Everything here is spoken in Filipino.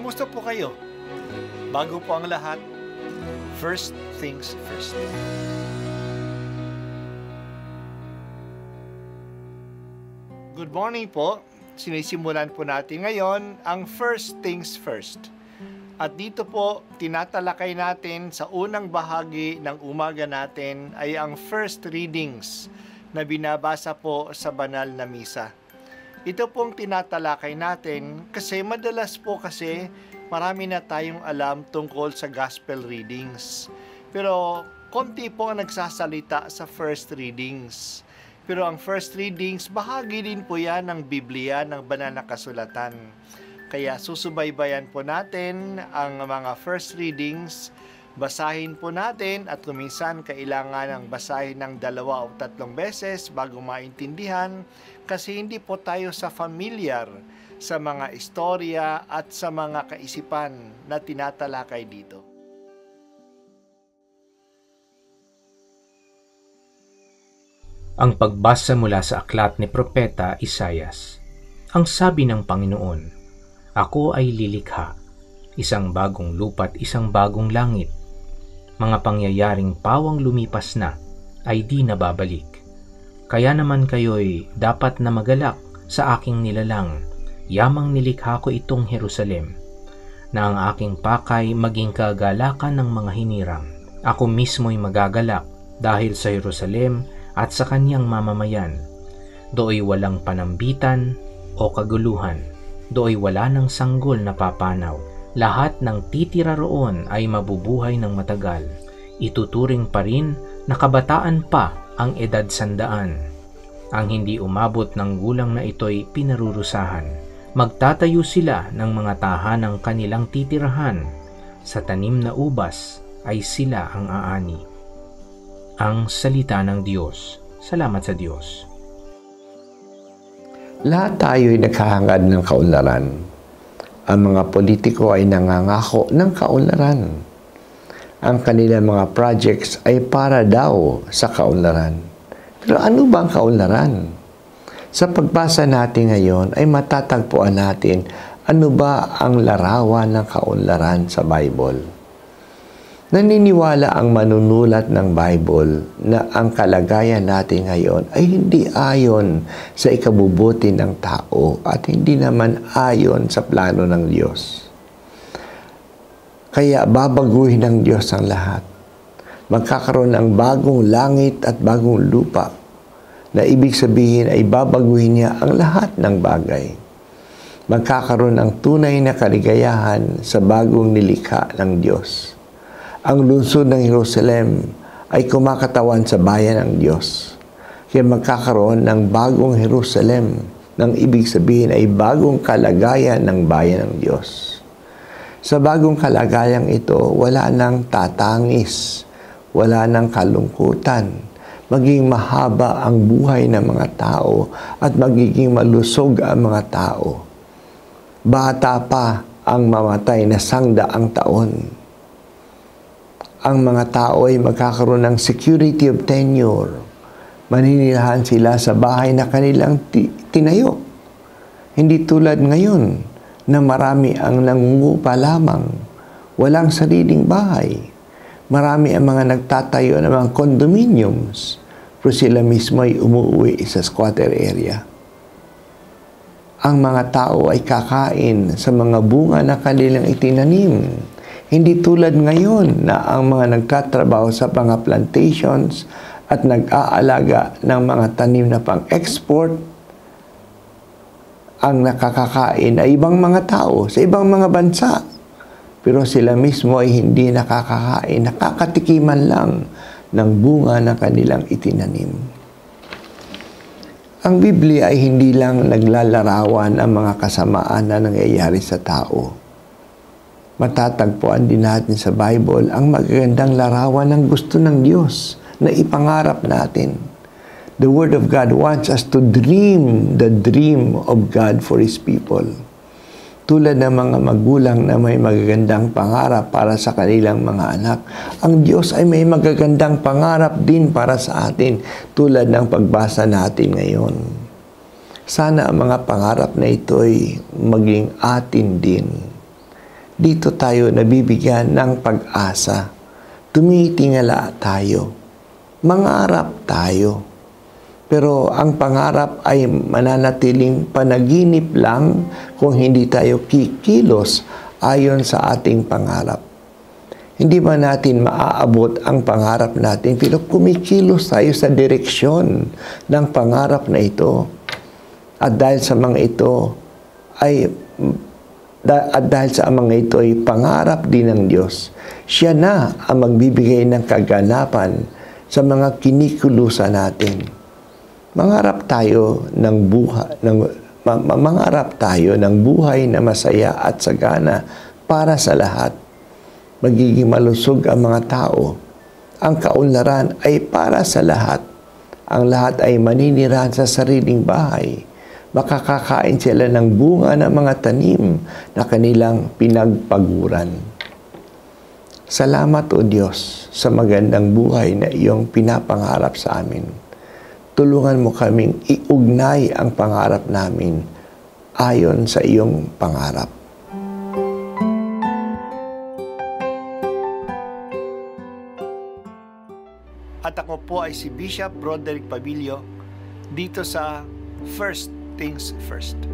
Kamusta po kayo? Bago po ang lahat, first things first. Good morning po. Sinisimulan po natin ngayon ang first things first. At dito po, tinatalakay natin sa unang bahagi ng umaga natin ay ang first readings na binabasa po sa banal na misa. Ito pong tinatalakay natin kasi madalas po kasi marami na tayong alam tungkol sa gospel readings. Pero konti po ang nagsasalita sa first readings. Pero ang first readings, bahagi din po yan ng Biblia, ng banal na kasulatan. Kaya susubaybayan po natin ang mga first readings, basahin po natin at kuminsan kailangan ng basahin ng 2 o 3 beses bago maintindihan kasi hindi po tayo familiar sa mga istorya at sa mga kaisipan na tinatalakay dito. Ang pagbasa mula sa aklat ni Propeta Isaias. Ang sabi ng Panginoon, "Ako ay lilikha, isang bagong lupa't isang bagong langit. Mga pangyayaring pawang lumipas na ay di na babalik. Kaya naman kayo'y dapat na magalak sa aking nilalang, yamang nilikha ko itong Jerusalem, na ang aking pakay maging kagalakan ng mga hinirang. Ako mismo'y magagalak dahil sa Jerusalem at sa kanyang mamamayan. Dooy walang panambitan o kaguluhan, dooy wala ng sanggol na papanaw. Lahat ng titira roon ay mabubuhay ng matagal. Ituturing pa rin na kabataan pa ang edad 100. Ang hindi umabot ng gulang na ito'y pinarurusahan. Magtatayo sila ng mga tahanang kanilang titirahan. Sa tanim na ubas ay sila ang aani." Ang salita ng Diyos. Salamat sa Diyos. Lahat tayo'y naghahangad ng kaunlaran. Ang mga politiko ay nangangako ng kaunlaran. Ang kanilang mga projects ay para daw sa kaunlaran. Pero ano ba ang kaunlaran? Sa pagbasa natin ngayon ay matatagpuan natin ano ba ang larawan ng kaunlaran sa Bible. Naniniwala ang manunulat ng Bible na ang kalagayan natin ngayon ay hindi ayon sa ikabubuti ng tao at hindi naman ayon sa plano ng Diyos. Kaya babaguhin ng Diyos ang lahat. Magkakaroon ng bagong langit at bagong lupa na ibig sabihin ay babaguhin niya ang lahat ng bagay. Magkakaroon ng tunay na kaligayahan sa bagong nilikha ng Diyos. Ang lungsod ng Jerusalem ay kumakatawan sa bayan ng Diyos. Kaya magkakaroon ng bagong Jerusalem, nang ibig sabihin ay bagong kalagayan ng bayan ng Diyos. Sa bagong kalagayang ito, wala nang tatangis, wala nang kalungkutan, maging mahaba ang buhay ng mga tao at magiging malusog ang mga tao. Bata pa ang mamatay na 100 taon. Ang mga tao ay magkakaroon ng security of tenure. Maninirahan sila sa bahay na kanilang tinayo. Hindi tulad ngayon na marami ang nangungupa lamang. Walang sariling bahay. Marami ang mga nagtatayo ng mga condominiums. Pero sila mismo ay umuwi sa squatter area. Ang mga tao ay kakain sa mga bunga na kanilang itinanim. Hindi tulad ngayon na ang mga nagtatrabaho sa mga plantations at nag-aalaga ng mga tanim na pang-export, ang nakakakain ay ibang mga tao sa ibang mga bansa. Pero sila mismo ay hindi nakakakain, nakakatikiman lang ng bunga na kanilang itinanim. Ang Biblia ay hindi lang naglalarawan ang mga kasamaan na nangyayari sa tao. Matatagpuan din natin sa Bible ang magagandang larawan ng gusto ng Diyos na ipangarap natin. The Word of God wants us to dream the dream of God for His people. Tulad ng mga magulang na may magagandang pangarap para sa kanilang mga anak, ang Diyos ay may magagandang pangarap din para sa atin tulad ng pagbasa natin ngayon. Sana ang mga pangarap na ito ay maging atin din. dito tayo nabibigyan ng pag-asa. Tumitingala tayo. Mangarap tayo. Pero ang pangarap ay mananatiling panaginip lang kung hindi tayo kikilos ayon sa ating pangarap. Hindi ba natin maaabot ang pangarap natin pero kumikilos tayo sa direksyon ng pangarap na ito. At dahil sa mga ito ay pangarap din ng Diyos, siya na ang magbibigay ng kaganapan sa mga kinikulusan natin. Mangarap tayo ng buhay na masaya at sagana para sa lahat. Magiging malusog ang mga tao. Ang kaunlaran ay para sa lahat. Ang lahat ay maninirahan sa sariling bahay. Makakakain sila ng bunga ng mga tanim na kanilang pinagpaguran. Salamat o Diyos sa magandang buhay na iyong pinapangarap sa amin. Tulungan mo kaming iugnay ang pangarap namin ayon sa iyong pangarap. At ako po ay si Bishop Broderick Pabilio dito sa First Things First.